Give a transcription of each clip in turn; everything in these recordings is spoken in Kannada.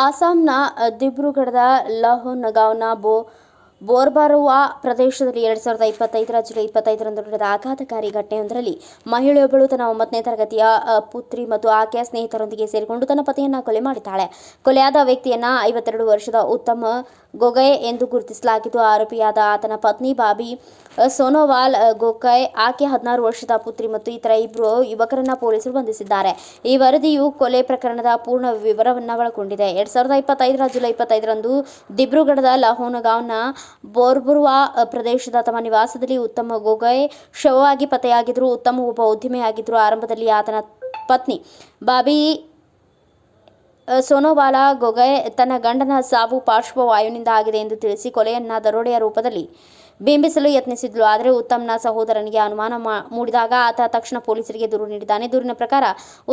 ಅಸ್ಸಾಂನ ದಿಬ್ರುಗಢದ ಲಹೌನಗಾವ್ನ ಬೋರ್ಬಾರುವಾ ಪ್ರದೇಶದಲ್ಲಿ 2025ರ ಜುಲೈ 25ರಂದು ನಡೆದ ಆಘಾತಕಾರಿ ಘಟನೆಯೊಂದರಲ್ಲಿ ಮಹಿಳೆಯೊಬ್ಬಳು ತನ್ನ 9ನೇ ತರಗತಿಯ ಪುತ್ರಿ ಮತ್ತು ಆಕೆಯ ಸ್ನೇಹಿತರೊಂದಿಗೆ ಸೇರಿಕೊಂಡು ತನ್ನ ಪತಿಯನ್ನು ಕೊಲೆ ಮಾಡಿದ್ದಾಳೆ. ಕೊಲೆಯಾದ ವ್ಯಕ್ತಿಯನ್ನು 52 ವರ್ಷದ ಉತ್ತಮ್ ಗೊಗೊಯ್ ಎಂದು ಗುರುತಿಸಲಾಗಿದ್ದು, ಆರೋಪಿಯಾದ ಆತನ ಪತ್ನಿ ಬಾಬಿ ಸೋನೋವಾಲ್ ಗೊಗೊಯ್, ಆಕೆಯ 16 ವರ್ಷದ ಪುತ್ರಿ ಮತ್ತು ಇತರ ಇಬ್ಬರು ಯುವಕರನ್ನು ಪೊಲೀಸರು ಬಂಧಿಸಿದ್ದಾರೆ. ಈ ವರದಿಯು ಕೊಲೆ ಪ್ರಕರಣದ ಪೂರ್ಣ ವಿವರವನ್ನು ಒಳಗೊಂಡಿದೆ. 2025ರ ಜುಲೈ 25ರಂದು ದಿಬ್ರುಗಢದ ಲಹೌನಗಾವ್ನ ಬೋರ್ಬುರುವಾ ಪ್ರದೇಶದ ತಮ್ಮ ನಿವಾಸದಲ್ಲಿ ಉತ್ತಮ್ ಗೊಗೊಯ್ ಶವವಾಗಿ ಪತ್ತೆಯಾಗಿದ್ದರು. ಉತ್ತಮ್ ಒಬ್ಬ ಉದ್ಯಮಿಯಾಗಿದ್ದರು. ಆರಂಭದಲ್ಲಿ ಆತನ ಪತ್ನಿ ಬಾಬಿ ಸೋನೋವಾಲಾ ಗೊಗೊಯ್ ತನ್ನ ಗಂಡನ ಸಾವು ಪಾರ್ಶ್ವವಾಯುವಿನಿಂದ ಆಗಿದೆ ಎಂದು ತಿಳಿಸಿ ಕೊಲೆಯನ್ನು ದರೋಡೆಯ ರೂಪದಲ್ಲಿ ಬಿಂಬಿಸಲು ಯತ್ನಿಸಿದ್ಳು. ಆದರೆ ಉತ್ತಮ್ನ ಸಹೋದರನಿಗೆ ಅನುಮಾನ ಮೂಡಿದಾಗ ಆತ ತಕ್ಷಣ ಪೊಲೀಸರಿಗೆ ದೂರು ನೀಡಿದ್ದಾನೆ. ದೂರಿನ ಪ್ರಕಾರ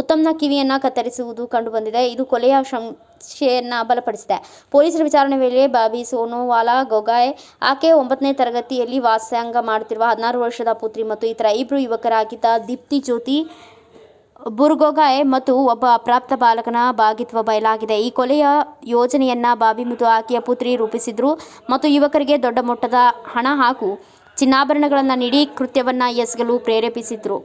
ಉತ್ತಮ್ನ ಕಿವಿಯನ್ನು ಕತ್ತರಿಸುವುದು ಕಂಡುಬಂದಿದೆ. ಇದು ಕೊಲೆಯ ಶಂಕೆಯನ್ನು ಬಲಪಡಿಸಿದೆ. ಪೊಲೀಸರ ವಿಚಾರಣೆ ವೇಳೆ ಬಾಬಿ ಸೋನೋವಾಲಾ ಗೊಗೊಯ್ ಆಕೆಯ 9ನೇ ತರಗತಿಯಲ್ಲಿ ವ್ಯಾಸಂಗ ಮಾಡುತ್ತಿರುವ 16 ವರ್ಷದ ಪುತ್ರಿ ಮತ್ತು ಇತರ ಇಬ್ಬರು ಯುವಕರಾಗಿದ್ದ ದೀಪ್ತಿ ಜ್ಯೋತಿ ಬುರ್ಗೊಗೊಯ್ ಮತ್ತು ಒಬ್ಬ ಅಪ್ರಾಪ್ತ ಬಾಲಕನ ಭಾಗಿತ್ವ ಬಯಲಾಗಿದೆ. ಈ ಕೊಲೆಯ ಯೋಜನೆಯನ್ನ ಬಾಬಿ ಮತ್ತು ಆಕೆಯ ಪುತ್ರಿ ರೂಪಿಸಿದ್ರು ಮತ್ತು ಯುವಕರಿಗೆ ದೊಡ್ಡ ಮೊತ್ತದ ಹಣ ಹಾಗೂ ಚಿನ್ನಾಭರಣಗಳನ್ನು ನೀಡಿ ಕೃತ್ಯವನ್ನ ಎಸಗಲು ಪ್ರೇರೇಪಿಸಿದ್ರು.